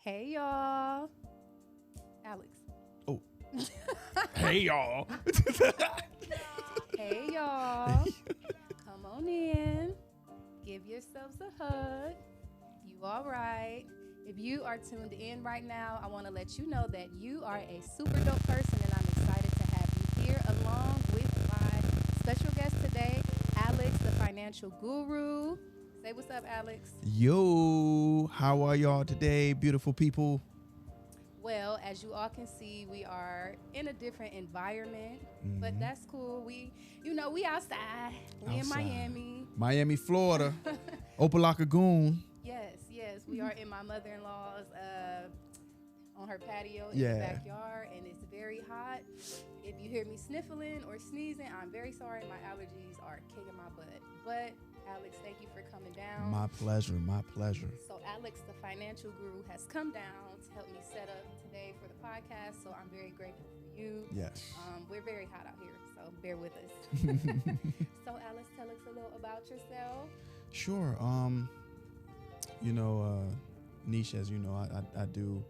Hey y'all. Alex. Oh. Hey y'all. Hey y'all. Come on in. Give yourselves a hug. You all right. If you are tuned in right now, I want to let you know that you are a super dope person and I'm excited to have you here along with my special guest today, Alex, the Financial Guru. Say what's up, Alex. Yo, how are y'all today, beautiful people? Well, as you all can see, we are in a different environment, but that's cool. We outside. We in Miami. Miami, Florida. Opalakagoon. Yes, we are in my mother-in-law's on her patio in the backyard, and it's very hot. If you hear me sniffling or sneezing, I'm very sorry. My allergies are kicking my butt. But Alex, thank you for coming down. My pleasure, my pleasure. So Alex, the Financial Guru, has come down to help me set up today for the podcast. So I'm very grateful for you. Yes. We're very hot out here, so bear with us. So Alex, tell us a little about yourself. Sure. Niche, as you know, I do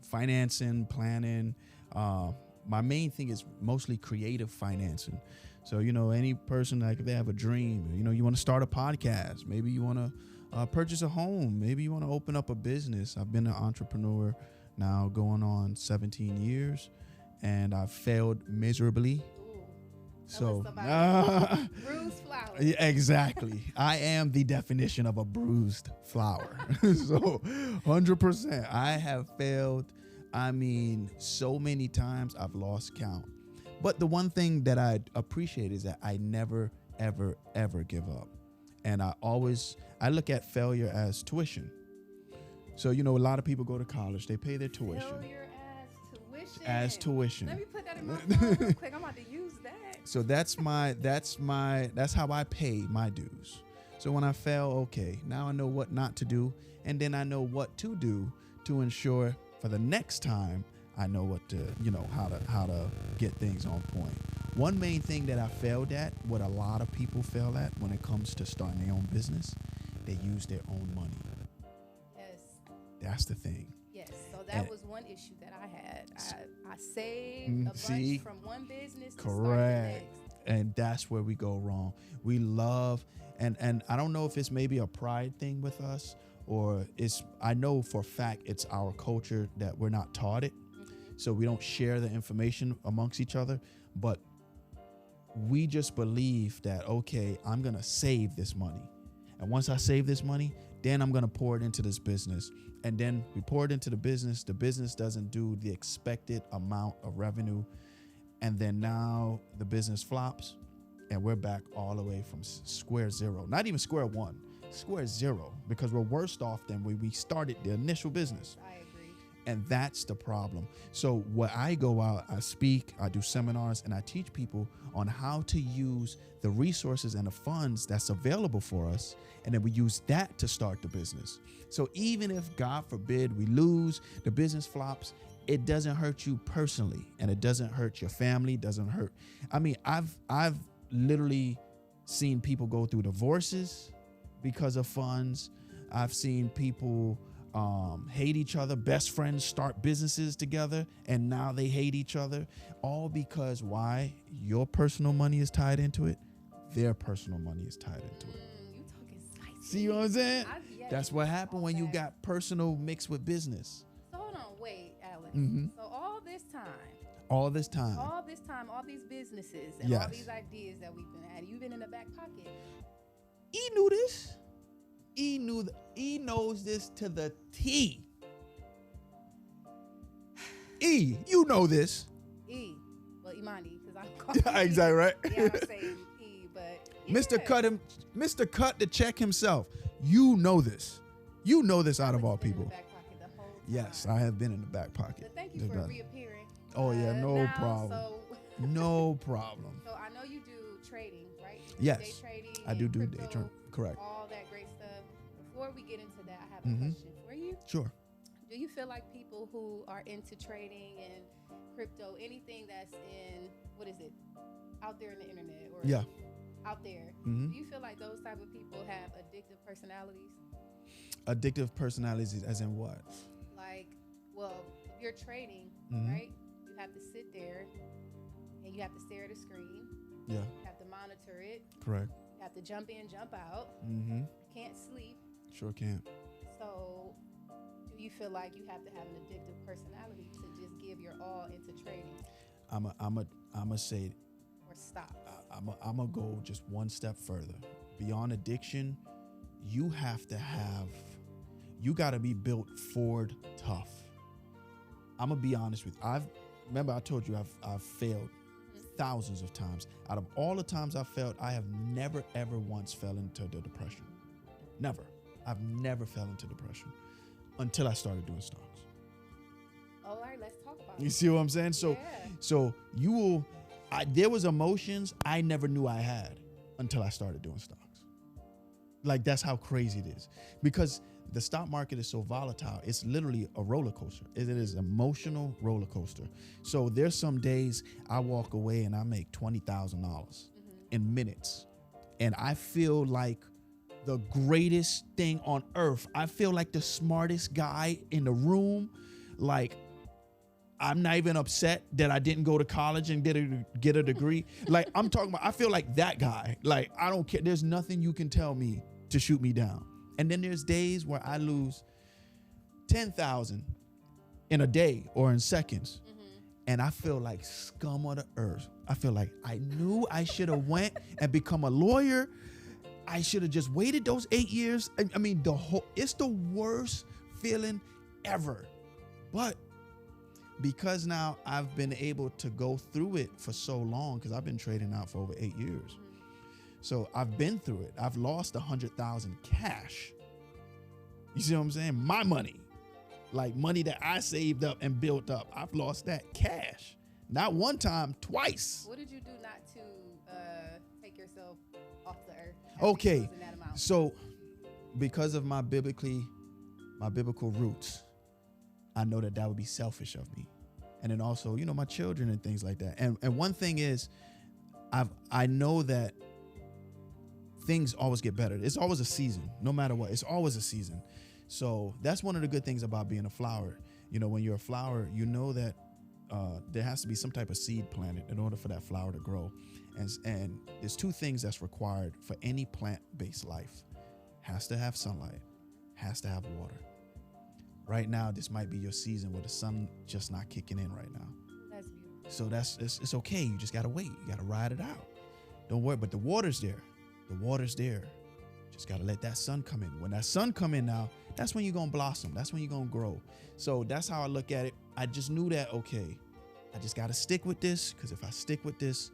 financing, planning. My main thing is mostly creative financing. So, any person, like, if they have a dream, you want to start a podcast, maybe you want to purchase a home, maybe you want to open up a business. I've been an entrepreneur now going on 17 years, and I've failed miserably. Tell us about bruised flower. Yeah, exactly. I am the definition of a bruised flower. So 100%. I have failed. I mean, so many times I've lost count. But the one thing that I appreciate is that I never, ever, ever give up. And I look at failure as tuition. So, a lot of people go to college, they pay their tuition. Failure as tuition. As tuition. Let me put that in my phone real quick. I'm about to use that. So that's how I pay my dues. So when I fail, okay, now I know what not to do, and then I know what to do to ensure for the next time I know what to, how to get things on point. One main thing that I failed at, what a lot of people fail at when it comes to starting their own business, they use their own money. Yes. That's the thing. Yes. So that was one issue that I had. I saved a bunch from one business to start the next. And that's where we go wrong. We love, and I don't know if it's maybe a pride thing with us, or I know for a fact it's our culture that we're not taught it. So we don't share the information amongst each other, but we just believe that, okay, I'm going to save this money. And once I save this money, then I'm going to pour it into this business. And then we pour it into the business doesn't do the expected amount of revenue. And then now the business flops and we're back all the way from square zero, not even square one, square zero, because we're worse off than when we started the initial business. I agree. And that's the problem. So when I go out, I speak, I do seminars, and I teach people on how to use the resources and the funds that's available for us. And then we use that to start the business. So even if, God forbid, we lose, the business flops, it doesn't hurt you personally, and it doesn't hurt your family, doesn't hurt. I mean, I've literally seen people go through divorces because of funds. I've seen people hate each other. Best friends start businesses together and now they hate each other, all because why? Your personal money is tied into it. Their personal money is tied into it. You talking spicy. See what I'm saying? Yes, that's what happened when you got personal mixed with business. So hold on, wait, Alex. So all this time, all these businesses and all these ideas that we've been at, you've been in the back pocket. He knew this. He knows this to the T. E, you know this. E, well, Imani, because I'm calling exactly right. Yeah, I'm saying E, but yeah. Mr. Cut to check himself. You know this. You know this out of all people. In the back pocket the whole time. Yes, I have been in the back pocket. But thank you for reappearing. Oh yeah, no problem. So no problem. So I know you do trading, right? Yes, day trading. I do crypto, day trading. Correct. All that great stuff. Before we get into that, I have a question for you. Sure. Do you feel like people who are into trading and crypto, anything that's out there in the internet or out there, do you feel like those type of people have addictive personalities? Addictive personalities as in what? well, if you're trading, Mhm. right? You have to sit there and you have to stare at a screen. Yeah. You have to monitor it. Correct. You have to jump in, jump out. Mm-hmm. You can't sleep. Sure can. So, do you feel like you have to have an addictive personality to just give your all into trading I'm a say or stop? I'm gonna go just one step further. Beyond addiction, you got to be built Ford tough. I'm gonna be honest with you. Remember I told you I've failed thousands of times. Out of all the times I've failed, I have never ever once fell into the depression. Never. I've never fell into depression until I started doing stocks. All right, let's talk about You it. see what I'm saying? So, Yeah. so you will. There was emotions I never knew I had until I started doing stocks. Like that's how crazy it is, because the stock market is so volatile. It's literally a roller coaster. It is an emotional roller coaster. So there's some days I walk away and I make $20,000 in minutes, and I feel like the greatest thing on earth. I feel like the smartest guy in the room. Like I'm not even upset that I didn't go to college and get a degree. Like I'm talking about, I feel like that guy. Like I don't care. There's nothing you can tell me to shoot me down. And then there's days where I lose 10,000 in a day or in seconds. And I feel like scum of the earth. I feel like I knew I should have went and become a lawyer. I should have just waited those 8 years. I mean, it's the worst feeling ever. But because now I've been able to go through it for so long, because I've been trading out for over 8 years. So I've been through it. I've lost 100,000 cash. You see what I'm saying? My money, like money that I saved up and built up. I've lost that cash. Not one time, twice. What did you do not to take yourself off the earth? Okay, Losing that amount? so because of my biblical roots, I know that would be selfish of me. And then also, my children and things like that. And one thing is, I know that things always get better. It's always a season, no matter what. It's always a season. So that's one of the good things about being a flower. When you're a flower, you know that there has to be some type of seed planted in order for that flower to grow. And there's two things that's required for any plant-based life. Has to have sunlight, has to have water. Right now, this might be your season where the sun just not kicking in right now. That's beautiful. So it's okay. You just gotta wait. You gotta ride it out. Don't worry. But the water's there. The water's there. Just gotta let that sun come in. When that sun come in now, that's when you're gonna blossom. That's when you're gonna grow. So that's how I look at it. I just knew that, okay, I just gotta stick with this, because if I stick with this,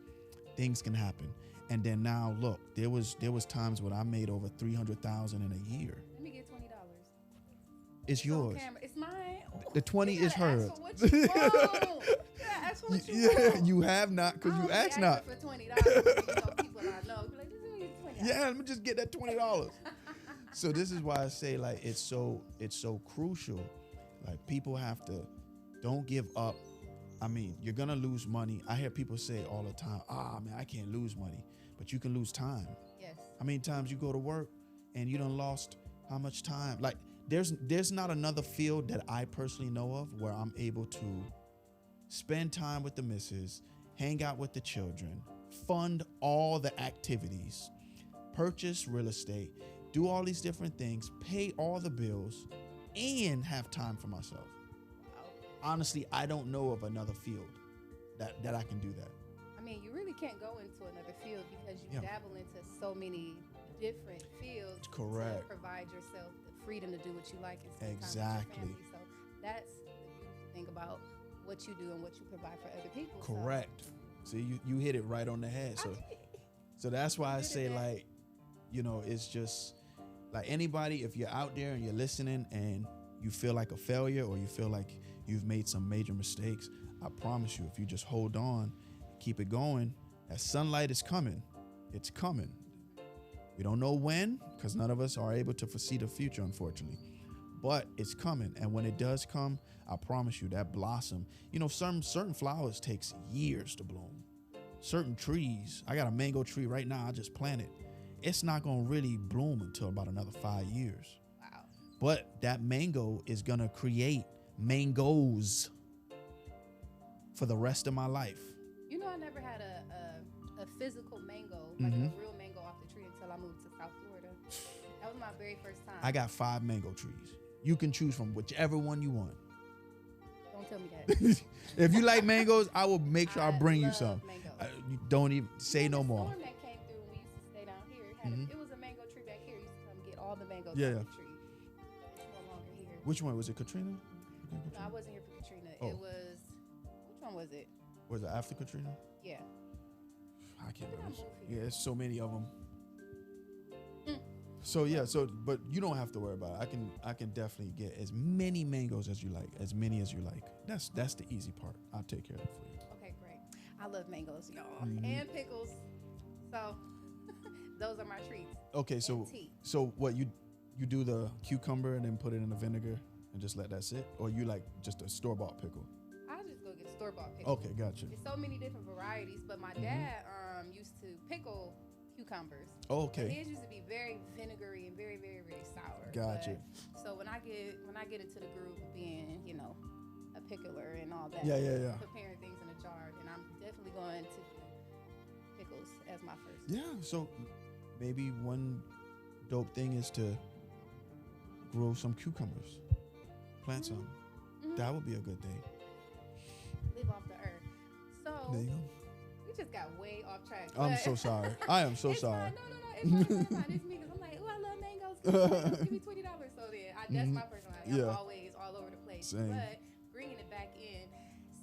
things can happen. And then now, look, there was times when I made over 300,000 in a year. Let me get $20. It's yours. It's mine. The 20 is hers. Ask for what you want. Ask for what you want. You have not, because you asked not. For $20, people I know be like, "Just give me $20." Yeah, let me just get that $20. So this is why I say, like, it's so crucial. Like, people have to, don't give up. I mean, you're gonna lose money. I hear people say all the time, man, I can't lose money, but you can lose time. Yes. How many times you go to work and you done lost how much time? Like, there's not another field that I personally know of where I'm able to spend time with the missus, hang out with the children, fund all the activities, purchase real estate, do all these different things, pay all the bills, and have time for myself. Honestly, I don't know of another field that I can do that. I mean, you really can't go into another field because you dabble into so many different fields. Correct. To provide yourself the freedom to do what you like and spend Exactly. time with your family. So that's the beautiful thing about what you do and what you provide for other people. Correct. See, you hit it right on the head. So that's why I say, like, it's just like anybody, if you're out there and you're listening and you feel like a failure or you feel like you've made some major mistakes, I promise you, if you just hold on, keep it going, that sunlight is coming. It's coming. We don't know when, because none of us are able to foresee the future, unfortunately. But it's coming. And when it does come, I promise you, that blossom, certain flowers takes years to bloom. Certain trees, I got a mango tree right now, I just planted. It's not going to really bloom until about another 5 years. Wow. But that mango is going to create mangoes for the rest of my life. You know, I never had a physical mango, like a real mango off the tree until I moved to South Florida. That was my very first time. I got 5 mango trees. You can choose from whichever one you want. Don't tell me that. If you like mangoes, I will make sure I bring you some. Mangoes. You don't even say no The more. storm that came through when we used to stay down here, it was a mango tree back here. Used to come get all the mangoes Yeah, off the tree. It's no longer here. Which one was it? Katrina? No, I wasn't here for Katrina. Oh. It was, which one was it? Was it after Katrina? Yeah. I can't When did I remember. move here? Yeah, it's so many of them. So yeah, but you don't have to worry about it. I can definitely get as many mangoes as you like, as many as you like. That's the easy part. I'll take care of it for you. Okay, great. I love mangoes, y'all, and pickles. So those are my treats. Okay, so And tea. so what you do the cucumber and then put it in the vinegar and just let that sit, or you like just a store-bought pickle? I just go get store-bought pickles. Okay, gotcha. There's so many different varieties, but my dad used to pickle cucumbers. Oh, And okay, his used to be very vinegary and very, very, very sour. Gotcha. But, so when I get into the groove of being, a pickler and all that, Yeah. preparing things in a jar, then I'm definitely going to do pickles as my first. Yeah, so maybe one dope thing is to grow some cucumbers, plant some. That would be a good thing. Live off the earth. So There you go. we just got way off track. I'm but- so sorry. I am so It's sorry. fine. No. It's fine. It's me because I'm like, oh, I love mangoes. Give me $20. So then, that's my personality. Yeah. I'm always all over the place. Same. But bringing it back in,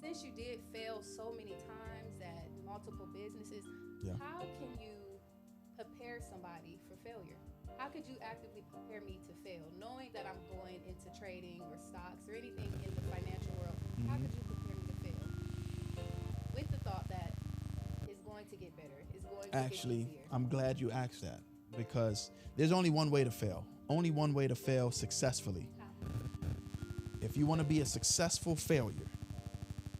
since you did fail so many times at multiple businesses, Yeah. how can you prepare somebody for failure? How could you actively prepare me to fail, knowing that I'm going into trading or stocks or anything in the financial world? How could you prepare me to fail with the thought that it's going to get better, it's going to Actually, get easier? I'm glad you asked that because there's only one way to fail. Only one way to fail successfully. How? If you want to be a successful failure.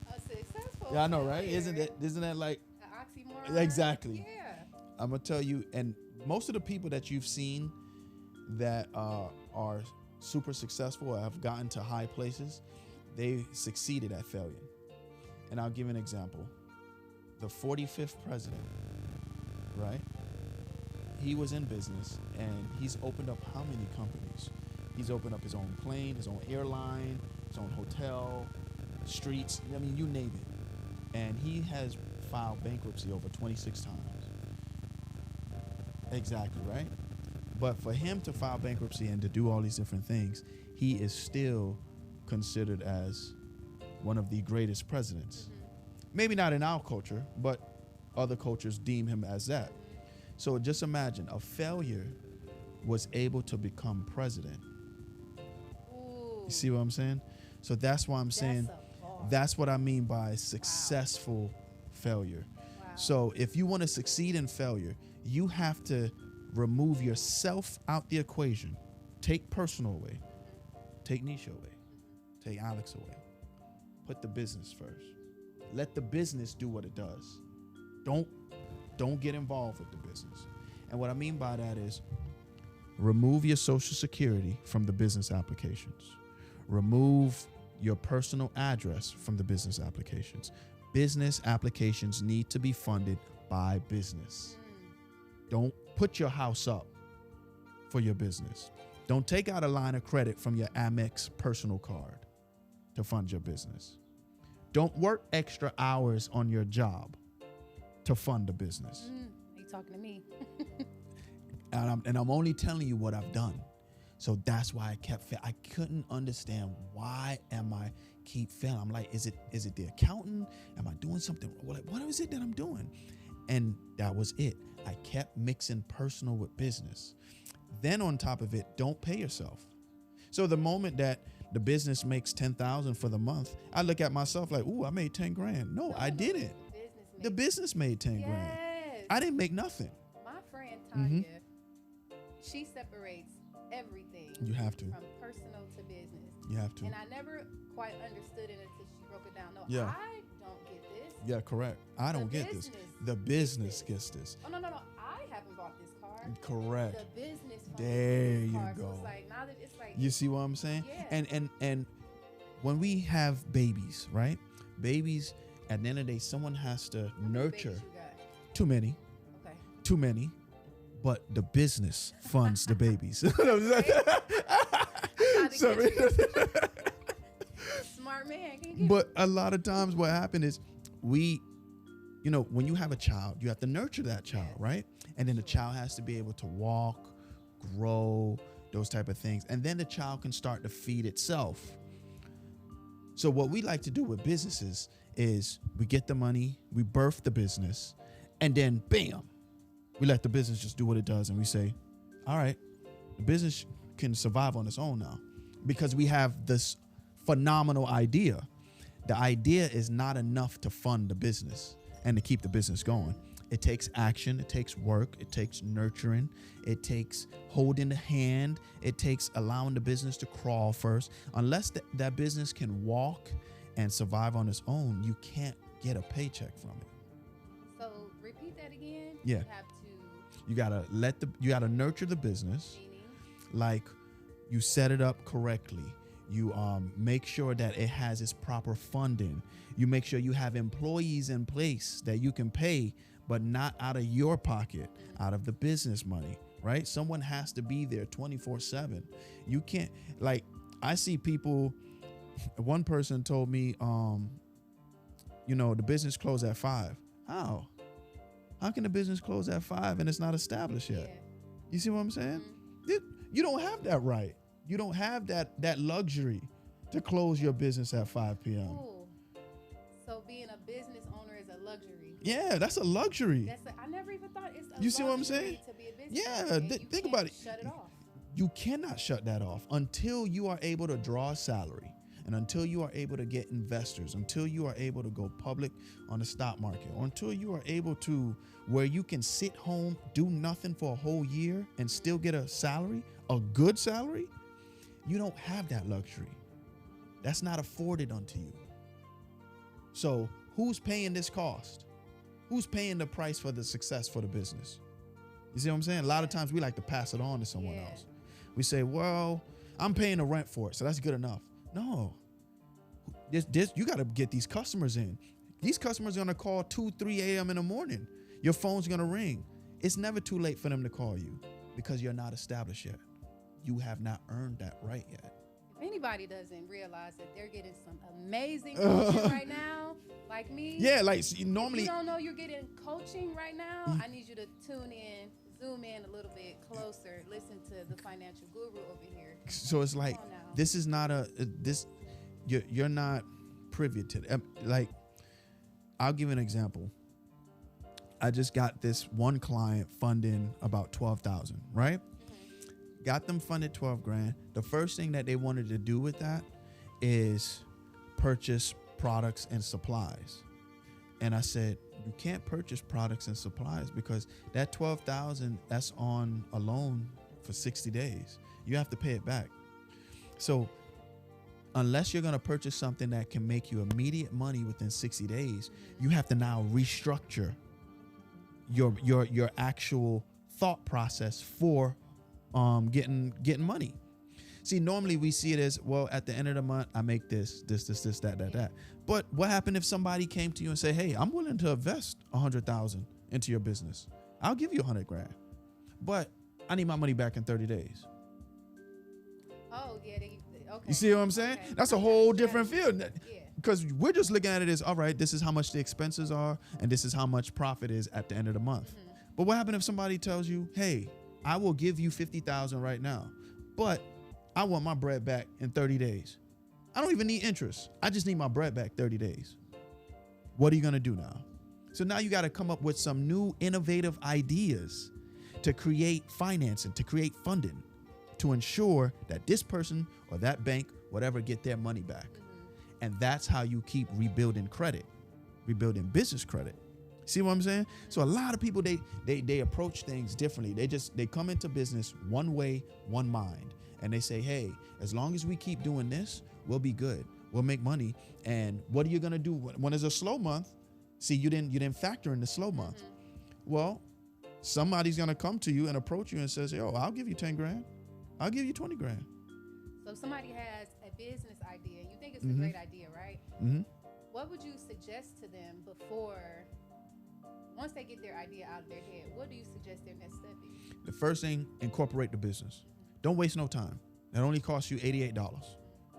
A successful Yeah, I know, right? failure. Isn't that like An oxymoron? Exactly. Yeah. I'm gonna tell you, and most of the people that you've seen that are super successful or have gotten to high places, they succeeded at failure. And I'll give an example. The 45th president, right? He was in business and he's opened up how many companies? He's opened up his own plane, his own airline, his own hotel, streets, I mean, you name it. And he has filed bankruptcy over 26 times. Exactly, right? But for him to file bankruptcy and to do all these different things, he is still considered as one of the greatest presidents. Maybe not in our culture, but other cultures deem him as that. So just imagine a failure was able to become president. Ooh. You see what I'm saying? So that's why I'm saying That's a bar. that's what I mean by successful failure. Wow. So if you want to succeed in failure, you have to remove yourself out the equation. Take personal away. Take Nisha away. Take Alex away. Put the business first. Let the business do what it does. Don't get involved with the business. And what I mean by that is remove your social security from the business applications. Remove your personal address from the business applications. Business applications need to be funded by business. Don't put your house up for your business. Don't take out a line of credit from your Amex personal card to fund your business. Don't work extra hours on your job to fund the business. You talking to me? And I'm only telling you what I've done. So that's why I kept I couldn't understand why am I keep failing. I'm like, is it the accountant? Am I doing something? Like, what is it that I'm doing? And that was it. I kept mixing personal with business. Then on top of it, don't pay yourself. So the moment that the business makes 10,000 for the month, I look at myself like, ooh, I made 10 grand. No, I didn't. The business made 10 grand. Yes. I didn't make nothing. My friend Tanya, she separates everything. You have to. From personal to business. You have to. And I never quite understood it until she broke it down. No, Yeah. I don't get this. Yeah, correct. I don't get this. The business gets this. Oh, no. I haven't bought this car. Correct. The business funded There this you car. go. So it's like, now that it's like, You see what I'm saying? Yeah. And when we have babies, right? Babies, at the end of the day, someone has to nurture. Babies you got? Too many, Okay. too many. But the business funds the babies. Sorry. Smart man. Can you But a lot of times what happens is when you have a child, you have to nurture that child, right? And then the child has to be able to walk, grow, those type of things. And then the child can start to feed itself. So what we like to do with businesses is we get the money, we birth the business, and then bam, we let the business just do what it does. And we say, all right, the business can survive on its own now because we have this phenomenal idea. The idea is not enough to fund the business and to keep the business going. It takes action, it takes work, it takes nurturing, it takes holding the hand, it takes allowing the business to crawl first. Unless that business can walk and survive on its own, you can't get a paycheck from it. So repeat that again. Yeah. You have to. You gotta nurture the business. Meaning? Like you set it up correctly. You make sure that it has its proper funding. You make sure you have employees in place that you can pay, but not out of your pocket, out of the business money, right? Someone has to be there 24/7. You can't, like, I see people, one person told me, the business closed at 5. How? How can the business close at 5 and it's not established yet? Yeah. You see what I'm saying? You don't have that right. You don't have that luxury to close your business at 5 p.m. Ooh. So being a business owner is a luxury. Yeah, that's a luxury. I never even thought it's a You see what I'm luxury saying? to be a business Yeah, owner, and you think can't about it. Shut it off. You cannot shut that off until you are able to draw a salary and until you are able to get investors, until you are able to go public on the stock market, or until you are able to where you can sit home, do nothing for a whole year and still get a salary, a good salary. You don't have that luxury. That's not afforded unto you. So who's paying this cost? Who's paying the price for the success for the business? You see what I'm saying? A lot of times we like to pass it on to someone else. We say, well, I'm paying the rent for it, so that's good enough. No. You got to get these customers in. These customers are going to call 2, 3 a.m. in the morning. Your phone's going to ring. It's never too late for them to call you because you're not established yet. You have not earned that right yet. If anybody doesn't realize that they're getting some amazing coaching right now, like me. Yeah, like normally. If you don't know you're getting coaching right now, I need you to tune in, zoom in a little bit closer, listen to the Financial Guru over here. So it's like, this is not you're not privy to it. Like, I'll give an example. I just got this one client funding about $12,000, right? Got them funded $12,000. The first thing that they wanted to do with that is purchase products and supplies. And I said, you can't purchase products and supplies because that $12,000, that's on a loan for 60 days. You have to pay it back. So unless you're going to purchase something that can make you immediate money within 60 days, you have to now restructure your actual thought process for getting money. See, normally we see it as, well, at the end of the month, I make this, that. But what happened if somebody came to you and say, hey, I'm willing to invest $100,000 into your business. I'll give you $100,000, but I need my money back in 30 days. Oh, yeah. Okay. You see what I'm saying? Okay. That's a whole different field. Yeah. Because we're just looking at it as, all right, this is how much the expenses are, and this is how much profit is at the end of the month. Mm-hmm. But what happens if somebody tells you, hey, I will give you $50,000 right now, but I want my bread back in 30 days. I don't even need interest. I just need my bread back 30 days. What are you going to do now? So now you got to come up with some new innovative ideas to create financing, to create funding, to ensure that this person or that bank, whatever, get their money back. And that's how you keep rebuilding credit, rebuilding business credit. See what I'm saying? So a lot of people, they approach things differently. They come into business one way, one mind. And they say, hey, as long as we keep doing this, we'll be good. We'll make money. And what are you going to do when there's a slow month? See, you didn't factor in the slow month. Well, somebody's going to come to you and approach you and says, yo, I'll give you $10,000. I'll give you $20,000. So if somebody has a business idea and you think it's a Mhm. great idea, right? Hmm. What would you suggest to them before, once they get their idea out of their head, what do you suggest their next step is? The first thing, incorporate the business. Don't waste no time. It only costs you $88.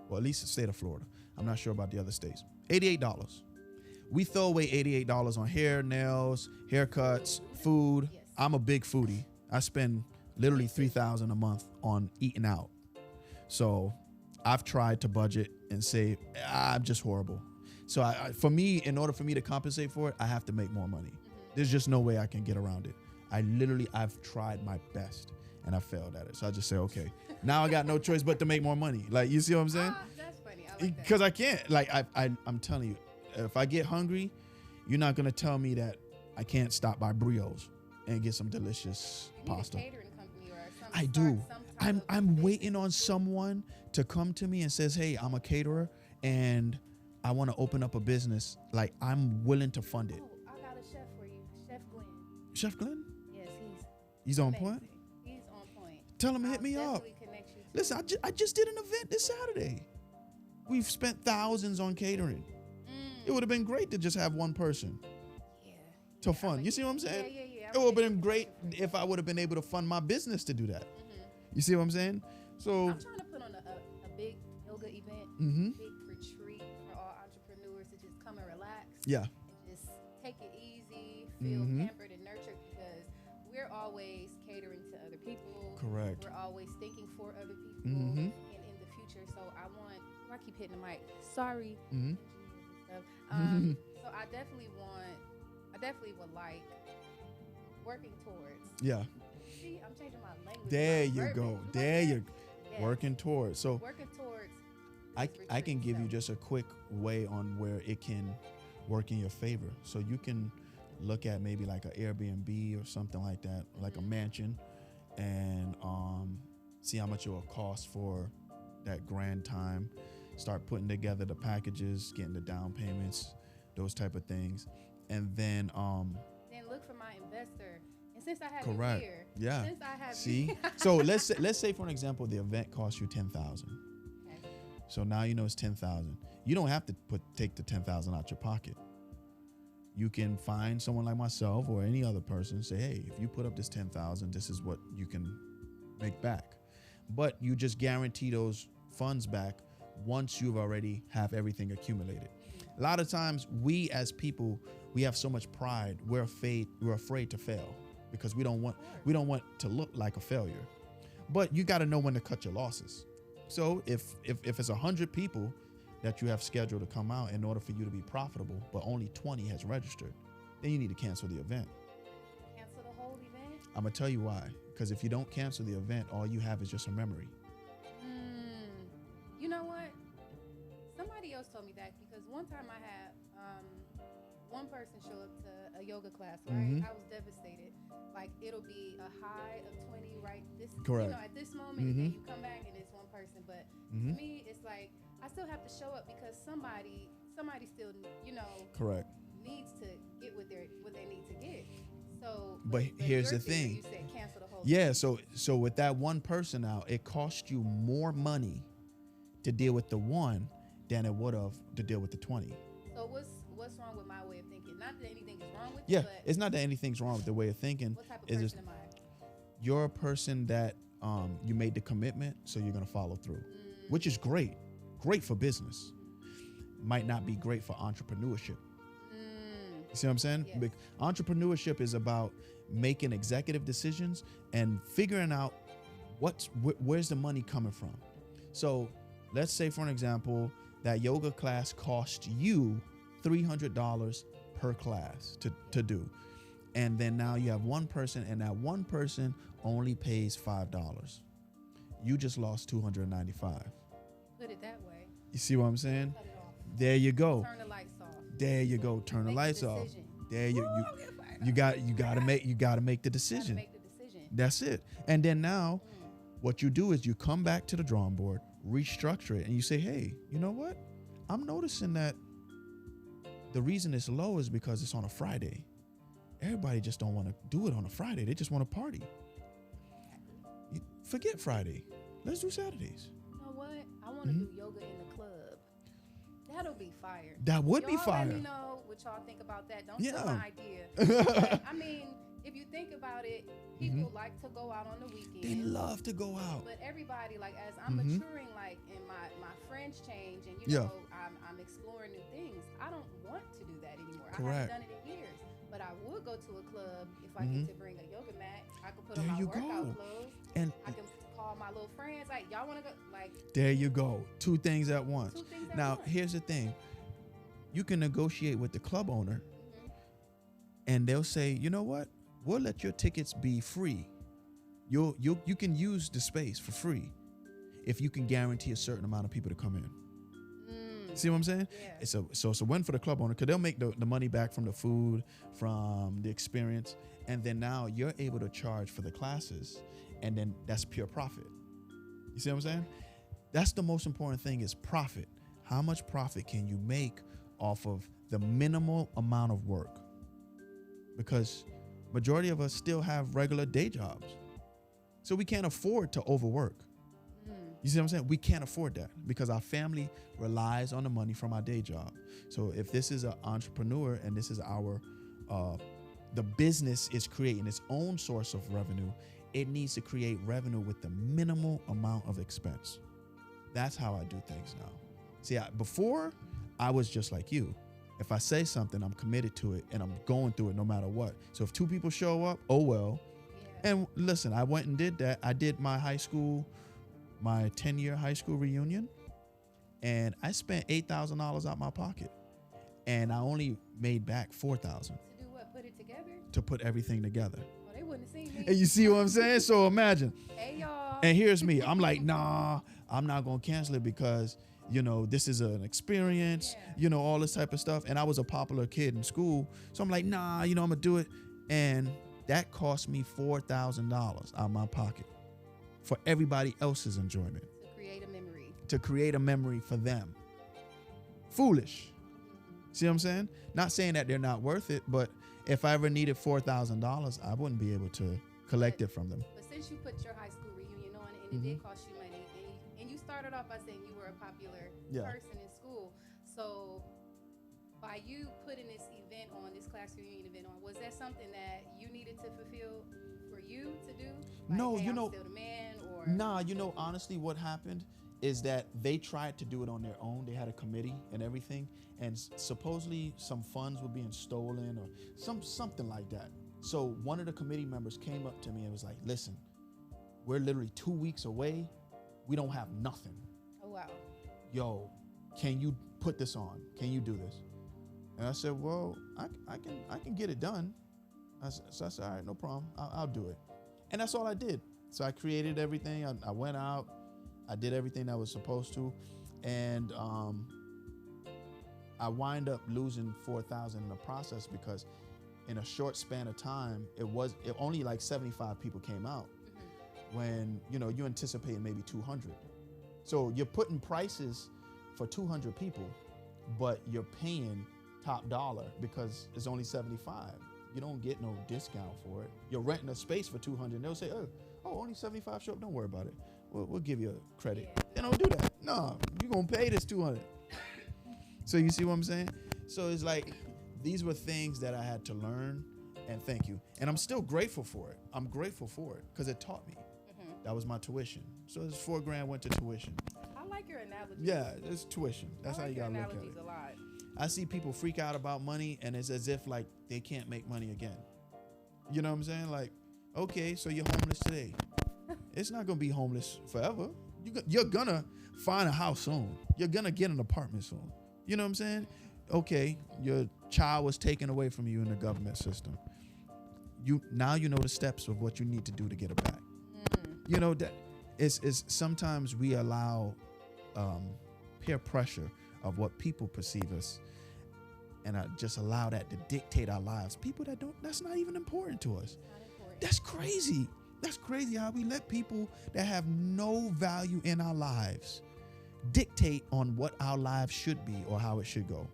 Well, at least the state of Florida. I'm not sure about the other states. $88. We throw away $88 on hair, nails, haircuts, food. Yes. I'm a big foodie. I spend literally $3,000 a month on eating out. So I've tried to budget and say, I'm just horrible. So for me, in order for me to compensate for it, I have to make more money. There's just no way I can get around it. I've tried my best and I failed at it. So I just say, okay, now I got no choice but to make more money. Like, you see what I'm saying? That's funny. I like that. Because I can't. Like, I'm telling you, if I get hungry, you're not gonna tell me that I can't stop by Brio's and get some delicious You need pasta. a catering company or some, I start do. some type I'm of I'm business. waiting on someone to come to me and says, "Hey, I'm a caterer and I want to open up a business. Like, I'm willing to fund it." Oh, I got a chef for you, Chef Glenn. Chef Glenn, Yes, he's on amazing. point. He's on point. Tell him to hit I'll me up. definitely connect you to Listen, him. I just did an event this Saturday. We've spent thousands on catering. It would have been great to just have one person Yeah. to fund. You see what I'm saying? Yeah. It would have been great if I would have been able to fund my business to do that. You see what I'm saying? So, I'm trying to put on a big yoga event, Mhm. big retreat for all entrepreneurs to just come and relax. yeah, And just take it easy, feel Mhm. pampered and nurtured, because we're always catering to other people. correct. We're always thinking for other people Mhm. and in the future. So I keep hitting the mic. Sorry. Mhm. Stuff. So I definitely would like working towards. Yeah, See, I'm changing my language. there my you verbiage. go. You like There that? you Yes. working towards. So Working towards. I this can retreat. give you So, just a quick way on where it can work in your favor. So you can look at maybe like an Airbnb or something like that, like a mansion, and see how much it will cost for that grand time. Start putting together the packages, getting the down payments, those type of things, and then then look for my investor. And since I have correct. you here, Yeah. since I have See, you, so let's say for an example, the event costs you $10,000. Okay. So now you know it's 10,000. You don't have to take the 10,000 out your pocket. You can find someone like myself or any other person. Say, hey, if you put up this 10,000, this is what you can make back. But you just guarantee those funds back once you've already have everything accumulated. A lot of times, we as people, we have so much pride. We're afraid to fail because we don't want to look like a failure. But you got to know when to cut your losses. So if it's 100 people that you have scheduled to come out in order for you to be profitable, but only 20 has registered, then you need to cancel the event. Cancel the whole event. I'm gonna tell you why. Because if you don't cancel the event, all you have is just a memory. You know what? Somebody else told me that, because one time I had one person show up to a yoga class, right? Mhm. I was devastated. Like, it'll be a high of 20 right this Correct. at this moment, and then you come back and it's one person. But Mhm. to me, it's like I still have to show up because somebody still, Correct. needs to get what they need to get. So But here's your the theory, thing. you said cancel the whole Yeah, thing. so with that one person now, it cost you more money to deal with the one than it would have to deal with the 20. So what's wrong with my way of thinking? Not that anything is wrong with Yeah, it, but it's not that anything's wrong with the way of thinking. what type of It's person just am I? you're a person that you made the commitment, so you're gonna follow through, which is great for business. Might not be great for entrepreneurship. You see what I'm saying? Yes. Entrepreneurship is about making executive decisions and figuring out where's the money coming from. So let's say, for an example, that yoga class cost you $300 per class to do. And then now you have one person, and that one person only pays $5. You just lost $295. Put it that way. You see what I'm saying? Cut it off. There you go. Turn the lights off. There you go. Turn the Make lights off. decision. There you Woo, I'm getting fired you up. got you got to make the Gotta decision. make the decision. That's it. And then now what you do is you come back to the drawing board, restructure it, and you say, hey, you know what? I'm noticing that the reason it's low is because it's on a Friday. Everybody just don't want to do it on a Friday. They just want to party. Forget Friday. Let's do Saturdays. You know what? what? I want to do yoga in the club. That'll be fire. That would be Y'all fire. let me know what y'all think about that. Don't steal Yeah. my idea. But, I mean, if you think about it, people like to go out on the weekend. They love to go out. But everybody, like, as I'm maturing, like, and my friends change, and Yeah. I'm exploring new things. I don't want to do that anymore. I Correct. haven't done it in years. But I would go to a club if I get to bring a yoga mat. I could put There on my you workout go. clothes. And I can call my little friends, like, y'all want to go? Like, there you go. Two things at once. two things at Now, once. here's the thing. You can negotiate with the club owner, and they'll say, you know what? We'll let your tickets be free. You can use the space for free if you can guarantee a certain amount of people to come in. See what I'm saying? Yeah. It's a win for the club owner because they'll make the money back from the food, from the experience, and then now you're able to charge for the classes, and then that's pure profit. You see what I'm saying? That's the most important thing is profit. How much profit can you make off of the minimal amount of work? Because majority of us still have regular day jobs. So we can't afford to overwork. You see what I'm saying? We can't afford that because our family relies on the money from our day job. So if this is an entrepreneur and this is our, the business is creating its own source of revenue, it needs to create revenue with the minimal amount of expense. That's how I do things now. See, before I was just like you. If I say something, I'm committed to it and I'm going through it no matter what. So if two people show up, oh well. Yeah. And listen, I went and did that. I did my 10-year high school reunion, and I spent $8,000 out my pocket, and I only made back $4,000. To do what? Put it together? To put everything together. Oh, they wouldn't have seen me. And you see what I'm saying? So imagine. Hey, y'all. And here's me. I'm like, nah, I'm not going to cancel it because, you know, this is an experience, you know, all this type of stuff. And I was a popular kid in school. So I'm like, nah, you know, I'm going to do it. And that cost me $4,000 out of my pocket for everybody else's enjoyment. To create a memory. To create a memory for them. Foolish. See what I'm saying? Not saying that they're not worth it, but if I ever needed $4,000, I wouldn't be able to collect it from them. But since you put your high school reunion on and it did cost you money, and you started off by saying you were a popular person in school, so by you putting this event on, this class reunion event on, was that something that you needed to fulfill for you to do? Like, No, hey, you I'm know, still the man, or nah, you know, honestly, what happened is that they tried to do it on their own. They had a committee and everything, and supposedly some funds were being stolen or something like that. So one of the committee members came up to me and was like, listen, we're literally 2 weeks away. We don't have nothing. Oh, wow. Yo, can you put this on? Can you do this? And I said, well, I can get it done. So I said, all right, no problem. I'll do it. And that's all I did. So I created everything. I went out. I did everything I was supposed to. And I wind up losing $4,000 in the process because in a short span of time, it only like 75 people came out when, you know, you anticipated maybe 200. So you're putting prices for 200 people, but you're paying top dollar because it's only 75. You don't get no discount for it. You're renting a space for 200 and they'll say, oh, only 75 show up. Don't worry about it. We'll give you a credit. Yeah. They don't do that. No, you're going to pay this 200. So you see what I'm saying? So it's like, these were things that I had to learn, and thank you. And I'm still grateful for it. I'm grateful for it because it taught me. That was my tuition. So it's $4,000 went to tuition. I like your analogy. Yeah, it's tuition. That's how you gotta look at it. A lot. I see people freak out about money, and it's as if like they can't make money again. You know what I'm saying? Like, okay, so you're homeless today. It's not gonna be homeless forever. You're gonna find a house soon. You're gonna get an apartment soon. You know what I'm saying? Okay, your child was taken away from you in the government system. Now you know the steps of what you need to do to get it back. You know that is sometimes we allow peer pressure of what people perceive us, and I just allow that to dictate our lives. People that's not even important to us. That's crazy. That's crazy how we let people that have no value in our lives dictate on what our lives should be or how it should go.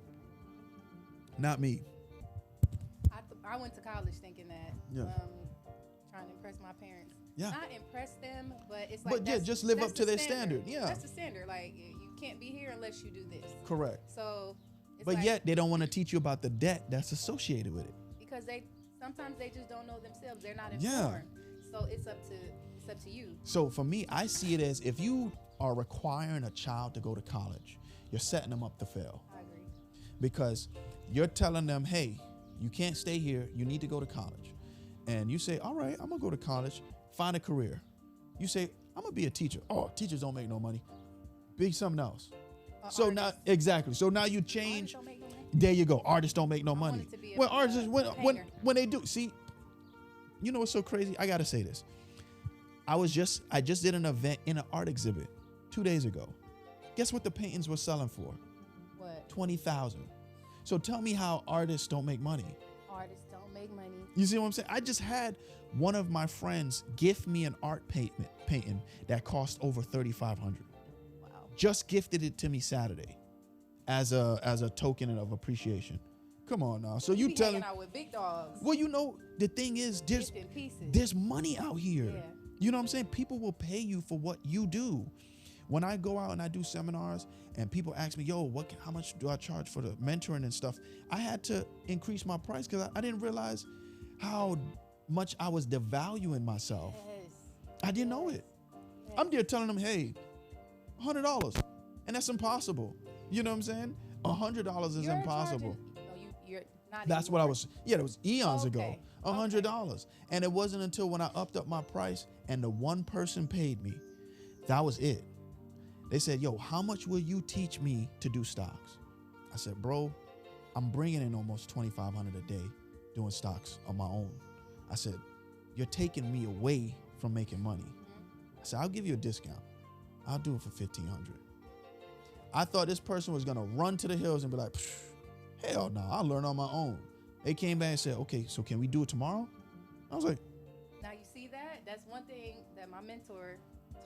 Not me. I went to college thinking that, Yeah. trying to impress my parents. Yeah. not impress them, but it's like But yeah, just live that's up to the their standard. Yeah. That's the standard. Like you can't be here unless you do this. Correct. So, it's But like, yet they don't want to teach you about the debt that's associated with it. because sometimes they just don't know themselves. They're not Yeah. informed. So it's up to you. So for me, I see it as if you are requiring a child to go to college, you're setting them up to fail. I agree. Because you're telling them, hey, you can't stay here. You need to go to college. And you say, all right, I'm going to go to college, find a career. You say, I'm going to be a teacher. Oh, teachers don't make no money. Be something else. So now, exactly. So now you change. Don't make no money. There you go. Artists don't make no money. wanted to be Well, artists, when they do, see, you know what's so crazy? I got to say this. I just did an event in an art exhibit 2 days ago. Guess what the paintings were selling for? What? $20,000. So tell me how artists don't make money. Artists don't make money. You see what I'm saying? I just had one of my friends gift me an art painting that cost over $3,500. Wow. Just gifted it to me Saturday as a token of appreciation. Come on now. So you be telling hanging out with big dogs. Well, you know, the thing is Gifting pieces. there's money out here. Yeah. You know what I'm saying? People will pay you for what you do. When I go out and I do seminars and people ask me, yo, how much do I charge for the mentoring and stuff? I had to increase my price because I didn't realize how much I was devaluing myself. Yes. I didn't know it. Yes. I'm there telling them, hey, $100. And that's impossible. You know what I'm saying? $100 is You're impossible. You're not. That's what I was. Yeah, it was eons ago. Okay. $100. And it wasn't until when I upped up my price and the one person paid me, that was it. They said, yo, how much will you teach me to do stocks? I said, bro, I'm bringing in almost $2,500 a day doing stocks on my own. I said, you're taking me away from making money. I said, I'll give you a discount. I'll do it for $1,500. I thought this person was going to run to the hills and be like, hell no, I'll learn on my own. They came back and said, okay, so can we do it tomorrow? I was like, Now you see that? That's one thing that my mentor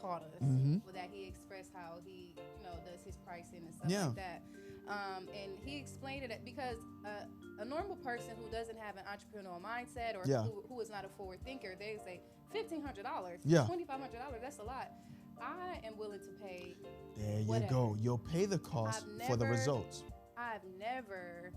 taught us. Mhm. That he expressed how he, does his pricing and stuff Yeah. like that. And he explained it because a normal person who doesn't have an entrepreneurial mindset or Yeah. who is not a forward thinker, they say $1,500, Yeah. $2,500. That's a lot. I am willing to pay. there you Whatever. go. You'll pay the cost for the results. I've never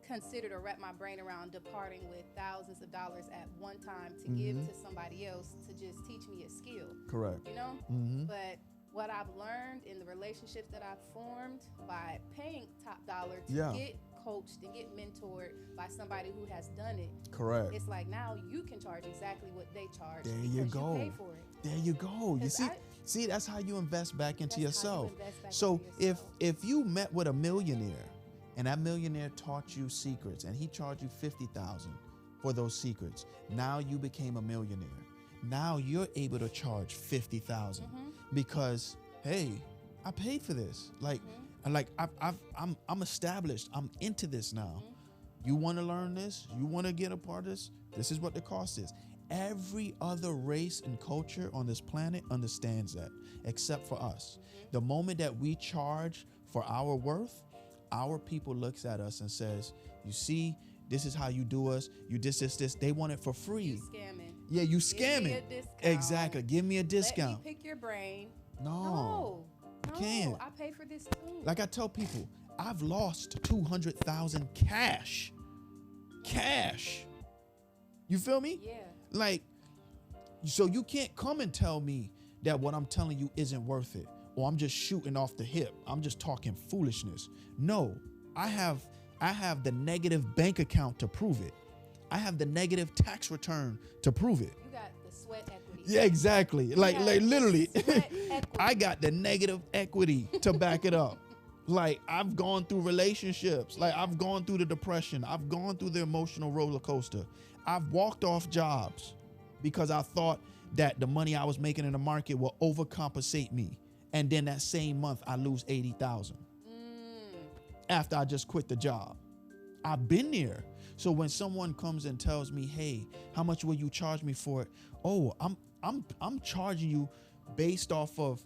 considered or wrapped my brain around departing with thousands of dollars at one time to give to somebody else to just teach me a skill, Correct. you know? Mm-hmm. But what I've learned in the relationships that I've formed by paying top dollar to Yeah. get coached and get mentored by somebody who has done it, Correct. it's like now you can charge exactly what they charge. There you because go. You pay for it. There you go. You 'Cause see, that's how you invest back into That's how you yourself. invest back So into yourself. if you met with a millionaire and that millionaire taught you secrets and he charged you $50,000 for those secrets, now you became a millionaire. Now you're able to charge $50,000 because hey, I paid for this. I'm established. I'm into this now. You want to learn this? You want to get a part of this? This is what the cost is. Every other race and culture on this planet understands that, except for us. The moment that we charge for our worth, our people looks at us and says, you see, this is how you do us. You this. They want it for free. You scamming. Yeah, you Give me scamming. a discount. Exactly. Give me a discount. Let me pick your brain. No. No, can't. I pay for this too. Like I tell people, I've lost 200,000 cash. You feel me? Yeah. Like, so you can't come and tell me that what I'm telling you isn't worth it, or I'm just shooting off the hip. I'm just talking foolishness. No, I have the negative bank account to prove it. I have the negative tax return to prove it. You got the sweat equity. Yeah, exactly. Like literally, sweat equity. I got the negative equity to back it up. Like I've gone through relationships. Like I've gone through the depression. I've gone through the emotional roller coaster. I've walked off jobs because I thought that the money I was making in the market will overcompensate me. And then that same month I lose 80,000 after I just quit the job. I've been there. So when someone comes and tells me, hey, how much will you charge me for it? Oh, I'm charging you based off of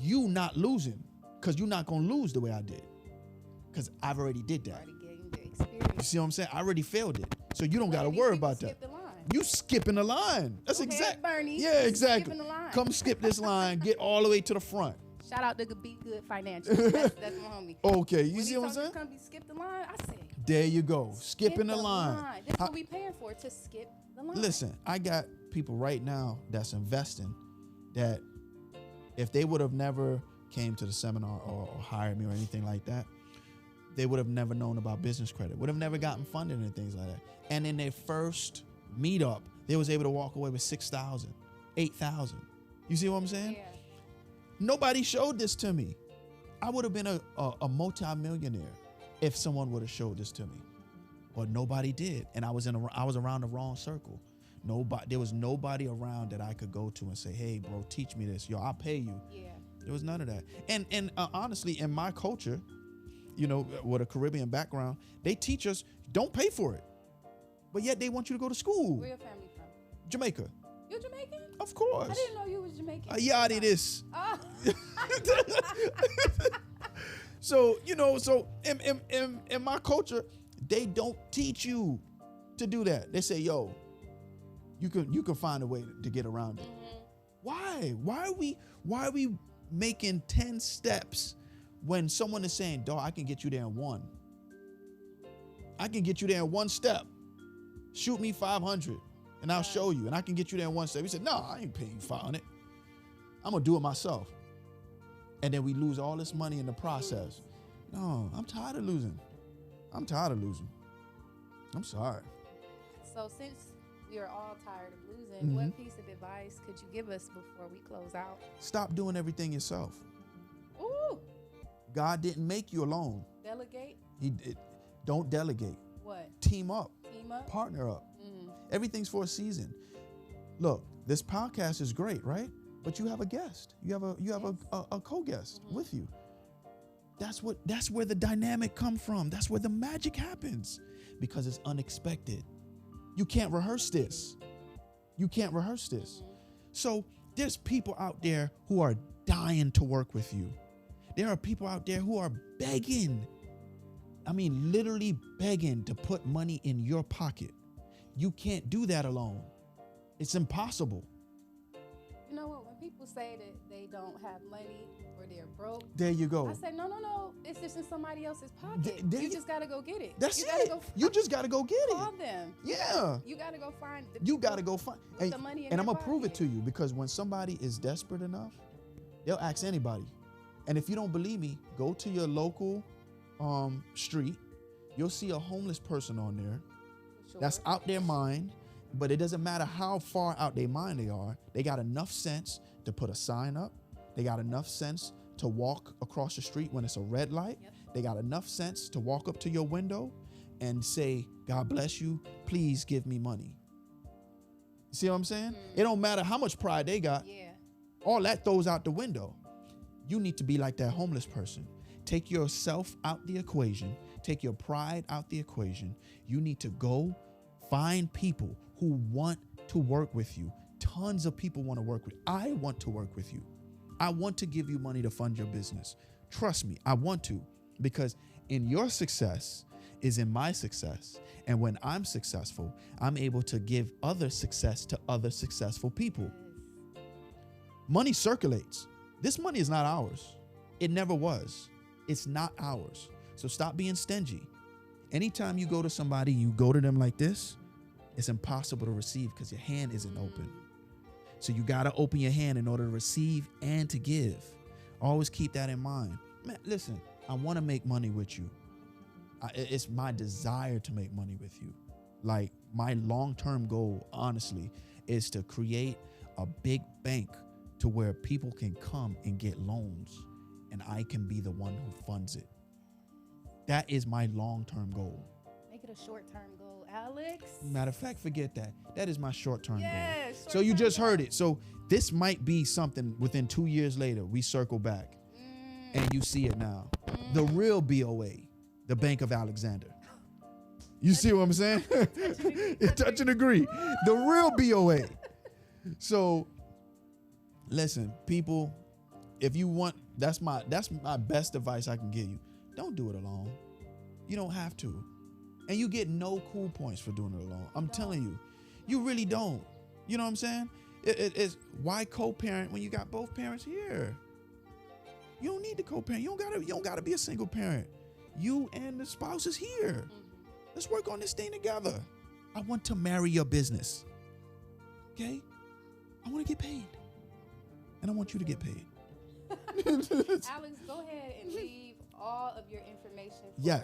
you not losing, because you're not going to lose the way I did, because I've already did that. Already getting the experience. You see what I'm saying? I already failed it. So you don't got to These worry people about that. skip the line. You skipping the line. That's Go ahead, exact. Bernie. Yeah, exactly. Skipping the line. Come skip this line. Get all the way to the front. Shout out to Be Good Financial. That's my homie. Okay, you When see he what I'm told me saying? to come skip the line, I said, There you go. skip Skipping the line. That's what we paying for, to skip the line. Listen, I got people right now that's investing that if they would have never came to the seminar or hired me or anything like that, they would have never known about business credit, would have never gotten funded and things like that. And in their first meetup, they was able to walk away with $6,000, $8,000. You see what I'm saying? Yeah. Nobody showed this to me. I would have been a multi-millionaire if someone would have showed this to me, but nobody did. And I was around the wrong circle. There was nobody around that I could go to and say, hey, bro, teach me this. Yo, I'll pay you. Yeah. There was none of that. And honestly, in my culture, you know, with a Caribbean background, they teach us don't pay for it, but yet they want you to go to school. Where your family from? Jamaica. You Jamaican? Of course. I didn't know you was Jamaican. Yeah, it is. Oh. So, you know, so in my culture, they don't teach you to do that. They say, yo, you can find a way to get around it. Mm-hmm. Why are we making 10 steps when someone is saying, dog, I can get you there in one. I can get you there in one step. Shoot me 500 and I'll show you. And I can get you there in one step. He said, no, I ain't paying you 500. I'm going to do it myself. And then we lose all this money in the process. No, I'm tired of losing. I'm I'm sorry. So since we are all tired of losing, what piece of advice could you give us before we close out? Stop doing everything yourself. Ooh. God didn't make you alone. Delegate? Don't delegate. What? Team up. Team up? Partner up. Everything's for a season. Look, this podcast is great, right? But you have a guest. You have a co-guest with you. That's where the dynamic come from. That's where the magic happens, because it's unexpected. You can't rehearse this. So there's people out there who are dying to work with you. There are people out there who are begging. I mean, literally begging to put money in your pocket. You can't do that alone. It's impossible. You know what? When people say that they don't have money or they're broke, There you go. I say, no. It's just in somebody else's pocket. You just got to go get it. That's you it. You just got to go get it. Call them. Yeah. You got to go find the You got to go find. with the money in And I'm their going to prove it pocket. to you, because when somebody is desperate enough, they'll ask anybody. And if you don't believe me, go to your local street. You'll see a homeless person on there. Sure. That's out their mind, but it doesn't matter how far out their mind they are. They got enough sense to put a sign up. They got enough sense to walk across the street when it's a red light. Yep. They got enough sense to walk up to your window and say, God bless you, please give me money. See what I'm saying? It don't matter how much pride they got. Yeah. All that throws out the window. You need to be like that homeless person. Take yourself out the equation. Take your pride out the equation. You need to go find people who want to work with you. Tons of people want to work with you. I want to work with you. I want to give you money to fund your business. Trust me, I want to, because in your success is in my success. And when I'm successful, I'm able to give other success to other successful people. Money circulates. This money is not ours. It never was. It's not ours. So stop being stingy. Anytime you go to somebody, you go to them like this, it's impossible to receive because your hand isn't open. So you got to open your hand in order to receive and to give. Always keep that in mind. Man, listen, I want to make money with you. It's my desire to make money with you. Like, my long-term goal, honestly, is to create a big bank to where people can come and get loans, and I can be the one who funds it. That is my long-term goal. Make it a short-term goal, Alex. Matter of fact, forget that. That is my short-term goal. Yes. So you just heard it. So this might be something within 2 years later, we circle back and you see it now. The real BOA, the Bank of Alexander. You see what I'm saying? Touch and agree. The real BOA. So listen, people, if you want, that's my best advice I can give you. Don't do it alone. You don't have to. And you get no cool points for doing it alone. I'm telling you, You really don't. You know what I'm saying? It's why co-parent when you got both parents here? You don't need to co-parent. You don't gotta be a single parent. You and the spouse is here. Let's work on this thing together. I want to marry your business. Okay? I want to get paid. And I want you to get paid. Alex, go ahead and leave all of your information for our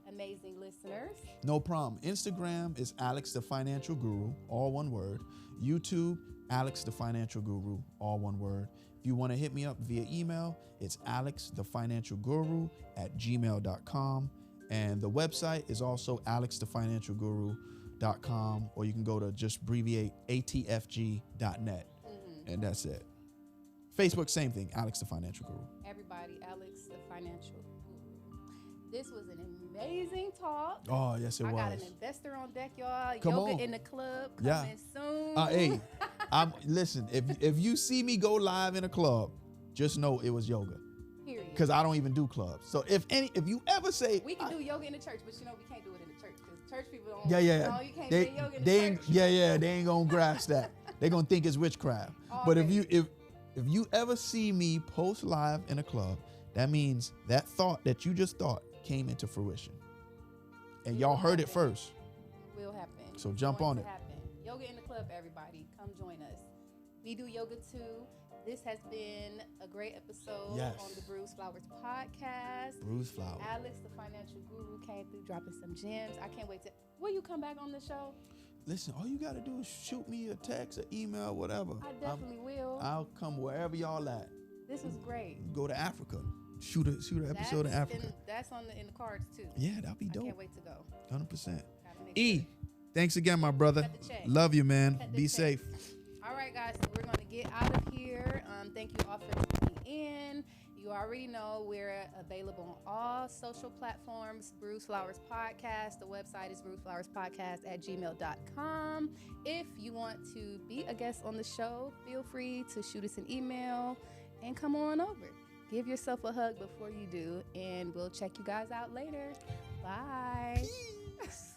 amazing listeners. No problem. Instagram is Alex the Financial Guru, all one word. YouTube, Alex the Financial Guru, all one word. If you want to hit me up via email, it's alexthefinancialguru@gmail.com. And the website is also alexthefinancialguru.com, or you can go to just abbreviate atfg.net. And that's it. Facebook, same thing, Alex the Financial Guru. Everybody, Alex the Financial Guru. This was an amazing talk. Oh, yes, it was. I got an investor on deck, y'all. Come Yoga on. in the club coming soon. Hey, listen, if you see me go live in a club, just know it was yoga. Period. Because I don't even do clubs. So if you ever say we can do yoga in the church, but we can't do it in the church because church people don't. Yeah. No, you can't do yoga in the church. They ain't gonna grasp that. They gonna think it's witchcraft. But if you ever see me post live in a club, that means that thought that you just thought came into fruition. And y'all heard it first. It will happen. So jump on it. Happen. Yoga in the club, everybody. Come join us. We do yoga too. This has been a great episode on the Bruce Flowers podcast. Bruce Flowers. Alex, the Financial Guru, came through dropping some gems. I can't wait to. Will you come back on the show? Listen, all you gotta do is shoot me a text, an email, whatever. I definitely will. I'll come wherever y'all at. This was great. Go to Africa. Shoot an episode in Africa. That's in the cards too. Yeah, that'll be dope. I can't wait to go. 100%. Thanks again, my brother. Love you, man. Be safe. All right, guys. So we're going to get out of here. Thank you all for tuning in. You already know we're available on all social platforms. Bruce Flowers Podcast. The website is bruceflowerspodcast@gmail.com. If you want to be a guest on the show, feel free to shoot us an email and come on over. Give yourself a hug before you do, and we'll check you guys out later. Bye. Peace.